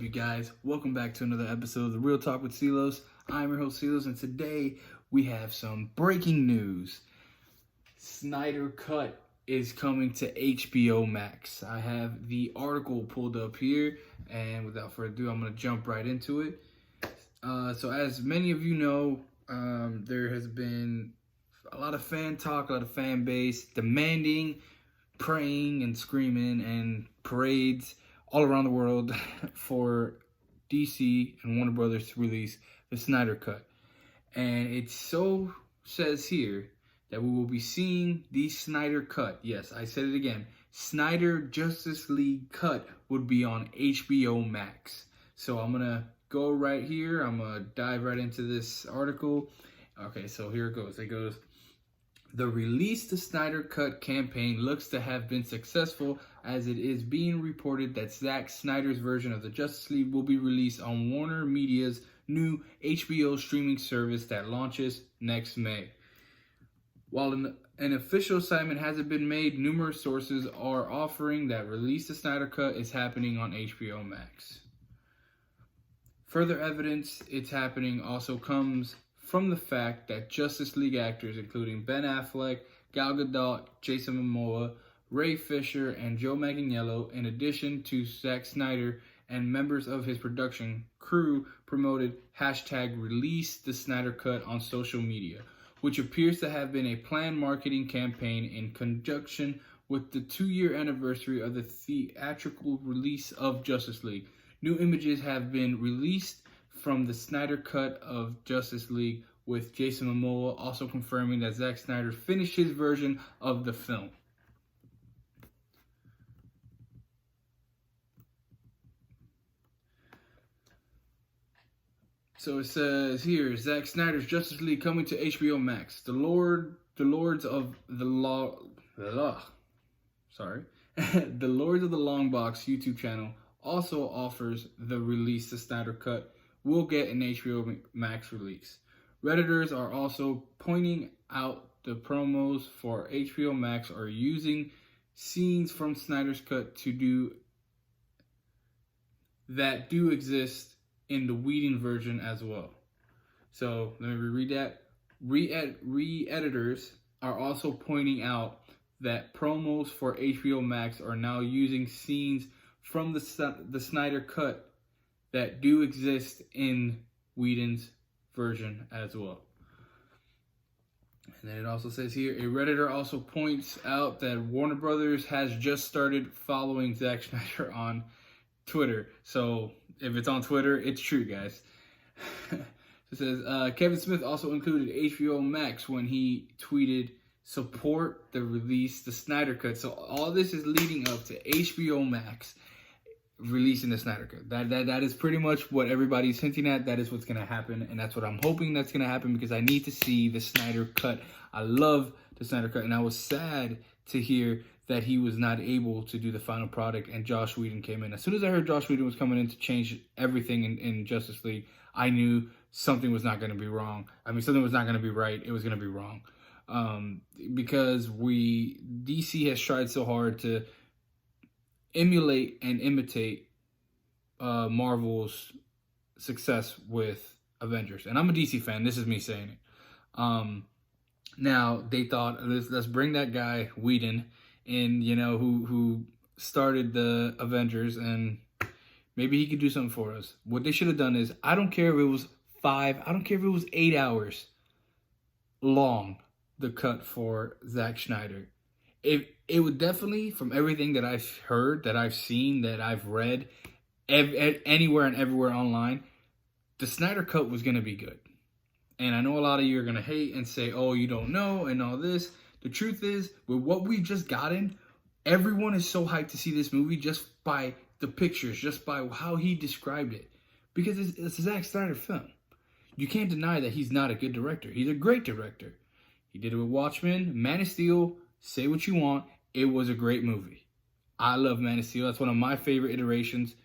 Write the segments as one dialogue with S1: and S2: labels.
S1: you guys? Welcome back to another episode of The Real Talk with Silos. I'm your host, Silos, and today we have some breaking news. Snyder Cut is coming to HBO Max. I have the article pulled up here, and without further ado, I'm going to jump right into it. So as many of you know, there has been a lot of fan talk, a lot of fan base demanding, praying, and screaming, and parades all around the world for DC and Warner Brothers to release the Snyder Cut. And it so says here that we will be seeing the Snyder Cut. Yes, I said it again. Snyder Justice League Cut would be on HBO Max. So I'm going to go right here. I'm going to dive right into this article. Okay, so here it goes. It goes, the Release the Snyder Cut campaign looks to have been successful, as it is being reported that Zack Snyder's version of the Justice League will be released on Warner Media's new HBO streaming service that launches next May. While an official assignment hasn't been made, numerous sources are offering that Release the Snyder Cut is happening on HBO Max. Further evidence it's happening also comes from the fact that Justice League actors including Ben Affleck, Gal Gadot, Jason Momoa, Ray Fisher, and Joe Manganiello, in addition to Zack Snyder and members of his production crew, promoted #Release the Snyder Cut on social media, which appears to have been a planned marketing campaign in conjunction with the 2-year anniversary of the theatrical release of Justice League. New images have been released from the Snyder Cut of Justice League, with Jason Momoa also confirming that Zack Snyder finished his version of the film. So it says here, Zack Snyder's Justice League coming to HBO Max. The Lords of the Long Box YouTube channel also offers the Release the Snyder Cut will get an HBO Max release. Redditors are also pointing out the promos for HBO Max are using scenes from Snyder's Cut do exist in the Whedon version as well. So let me reread that. Re-editors are also pointing out that promos for HBO Max are now using scenes from the Snyder Cut that do exist in Whedon's version as well. And then it also says here, a Redditor also points out that Warner Brothers has just started following Zack Snyder on Twitter. So if it's on Twitter, it's true, guys. It says, Kevin Smith also included HBO Max when he tweeted, support the Release the Snyder Cut. So all this is leading up to HBO Max releasing the Snyder Cut. That is pretty much what everybody's hinting at. That is what's going to happen, and that's what I'm hoping that's going to happen, because I need to see the Snyder Cut. I love the Snyder Cut, and I was sad to hear that he was not able to do the final product and Joss Whedon came in. As soon as I heard Joss Whedon was coming in to change everything in Justice League, I knew something was not going to be wrong. I mean, something was not going to be right. It was going to be wrong. Because DC has tried so hard to emulate and imitate Marvel's success with Avengers. And I'm a DC fan. This is me saying it. Now, they thought, let's bring that guy, Whedon, in, who started the Avengers, and maybe he could do something for us. What they should have done is, I don't care if it was 8 hours long, the cut for Zack Snyder. It would definitely, from everything that I've heard, that I've seen, that I've read, anywhere and everywhere online, the Snyder Cut was going to be good. And I know a lot of you are going to hate and say, oh, you don't know, and all this. The truth is, with what we've just gotten, everyone is so hyped to see this movie just by the pictures, just by how he described it. Because it's a Zack Snyder film. You can't deny that he's not a good director. He's a great director. He did it with Watchmen, Man of Steel. Say what you want, it was a great movie. I love Man of Steel. That's one of my favorite iterations.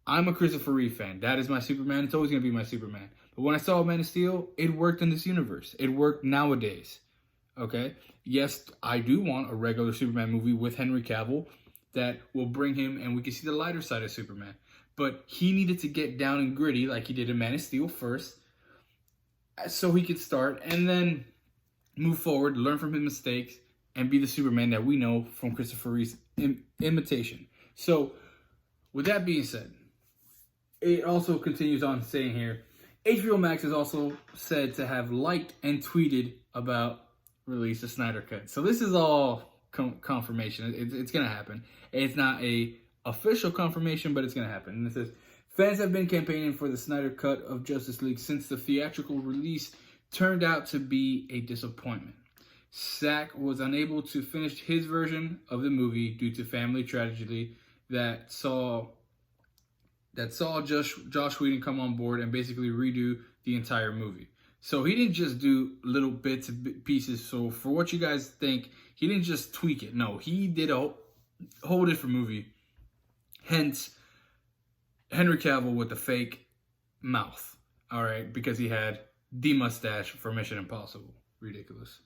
S1: I'm a Christopher Reeve fan. That is my Superman. It's always going to be my Superman. But when I saw Man of Steel, it worked in this universe. It worked nowadays. Okay? Yes, I do want a regular Superman movie with Henry Cavill that will bring him, and we can see the lighter side of Superman. But he needed to get down and gritty like he did in Man of Steel first, so he could start and then move forward, learn from his mistakes, and be the Superman that we know from Christopher Reeve's imitation. So, with that being said, it also continues on saying here, HBO Max is also said to have liked and tweeted about release the Snyder Cut. So this is all confirmation. It's going to happen. It's not a official confirmation, but it's going to happen. And it says, fans have been campaigning for the Snyder Cut of Justice League since the theatrical release turned out to be a disappointment. Zack was unable to finish his version of the movie due to family tragedy that saw Josh Whedon come on board and basically redo the entire movie. So he didn't just do little bits and pieces. So for what you guys think, he didn't just tweak it. No, he did a whole different movie. Hence, Henry Cavill with the fake mouth. All right, because he had the mustache for Mission Impossible. Ridiculous.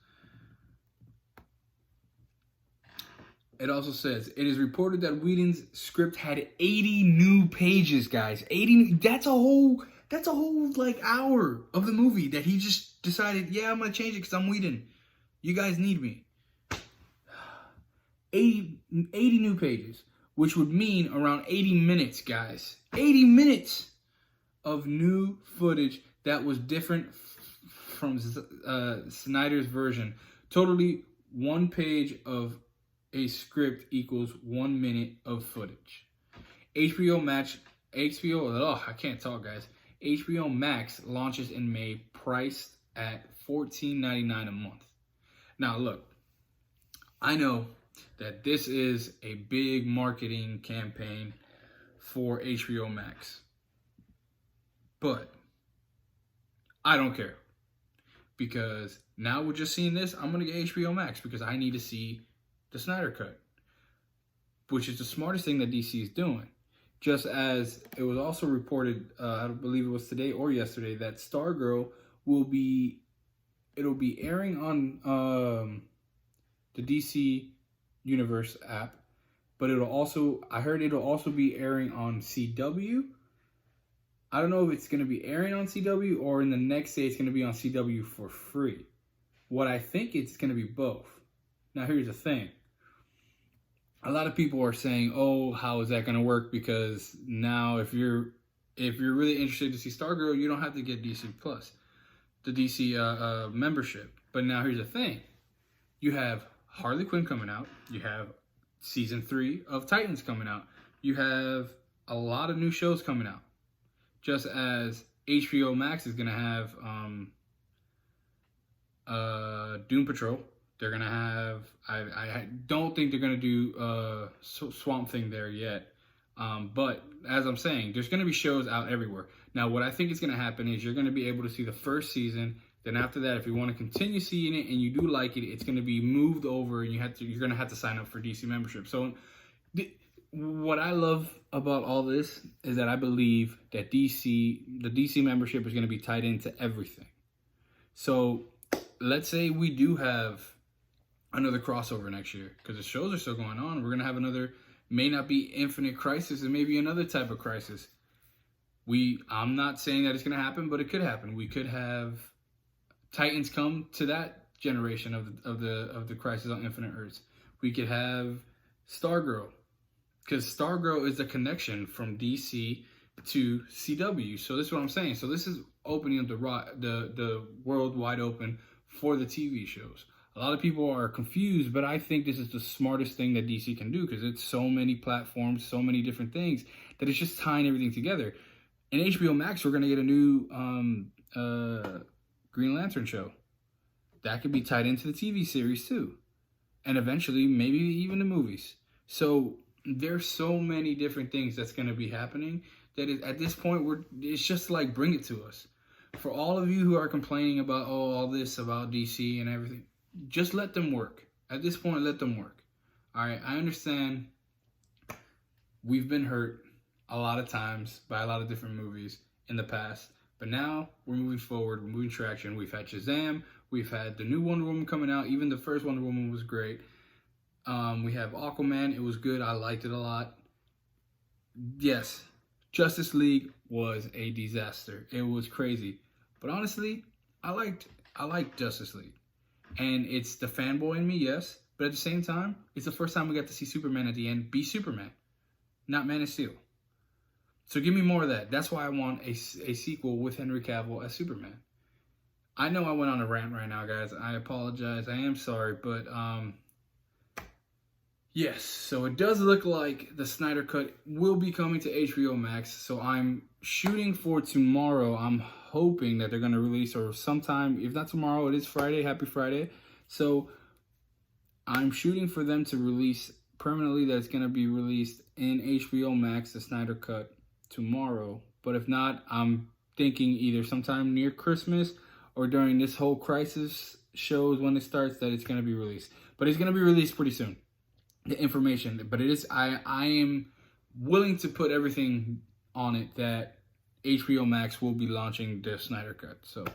S1: It also says, it is reported that Whedon's script had 80 new pages, guys. 80, that's a whole like hour of the movie that he just decided, yeah, I'm going to change it because I'm Whedon. You guys need me. 80 new pages, which would mean around 80 minutes, guys. 80 minutes of new footage that was different from Snyder's version. Totally one page of a script equals 1 minute of footage. HBO Max, I can't talk, guys. HBO Max launches in May, priced at $14.99 a month. Now, look, I know that this is a big marketing campaign for HBO Max, but I don't care, because now we're just seeing this. I'm gonna get HBO Max because I need to see the Snyder Cut, which is the smartest thing that DC is doing. Just as it was also reported, I believe it was today or yesterday, that Stargirl it'll be airing on the DC Universe app, but I heard it'll also be airing on CW. I don't know if it's going to be airing on CW or in the next day it's going to be on CW for free. What I think it's going to be both. Now here's the thing. A lot of people are saying, "Oh, how is that going to work?" Because now, if you're really interested to see Stargirl, you don't have to get DC Plus, the DC membership. But now, here's the thing: you have Harley Quinn coming out, you have season 3 of Titans coming out, you have a lot of new shows coming out. Just as HBO Max is going to have Doom Patrol. They're going to have, I don't think they're going to do Swamp Thing there yet. But as I'm saying, there's going to be shows out everywhere. Now, what I think is going to happen is you're going to be able to see the first season. Then after that, if you want to continue seeing it and you do like it, it's going to be moved over and you're going to have to sign up for DC membership. So what I love about all this is that I believe that the DC membership is going to be tied into everything. So let's say we do have another crossover next year, because the shows are still going on. We're going to have another, may not be Infinite Crisis, and maybe another type of crisis. I'm not saying that it's going to happen, but it could happen. We could have Titans come to that generation of the Crisis on Infinite Earths. We could have Stargirl, because Stargirl is the connection from DC to CW. So this is what I'm saying. So this is opening up the world wide open for the TV shows. A lot of people are confused, but I think this is the smartest thing that DC can do, because it's so many platforms, so many different things, that it's just tying everything together. In HBO Max, we're going to get a new Green Lantern show. That could be tied into the TV series too. And eventually, maybe even the movies. So there's so many different things that's going to be happening that at this point, it's just like, bring it to us. For all of you who are complaining about, all this about DC and everything, just let them work. At this point, let them work. All right, I understand we've been hurt a lot of times by a lot of different movies in the past, but now we're moving forward, we're moving traction. We've had Shazam, we've had the new Wonder Woman coming out. Even the first Wonder Woman was great. We have Aquaman, it was good, I liked it a lot. Yes, Justice League was a disaster. It was crazy. But honestly, I liked Justice League. And it's the fanboy in me, yes. But at the same time, it's the first time we got to see Superman at the end be Superman, not Man of Steel. So give me more of that. That's why I want a sequel with Henry Cavill as Superman. I know I went on a rant right now, guys. I apologize. I am sorry. But, yes. So it does look like the Snyder Cut will be coming to HBO Max. So I'm shooting for tomorrow. I'm hoping that they're going to release, or sometime, if not tomorrow, it is Friday. Happy Friday. So I'm shooting for them to release permanently, that it's going to be released in HBO Max, the Snyder Cut, tomorrow. But if not, I'm thinking either sometime near Christmas or during this whole crisis shows when it starts, that it's going to be released. But it's going to be released pretty soon, the information. But it is, I am willing to put everything on it that HBO Max will be launching the Snyder Cut. So,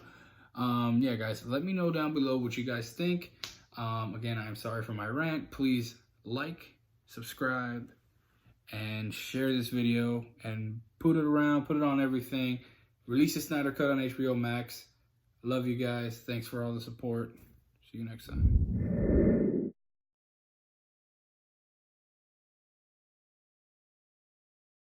S1: yeah, guys, let me know down below what you guys think. Again, I'm sorry for my rant. Please like, subscribe, and share this video, and put it around, put it on everything. Release the Snyder Cut on HBO Max. Love you guys. Thanks for all the support. See you next time.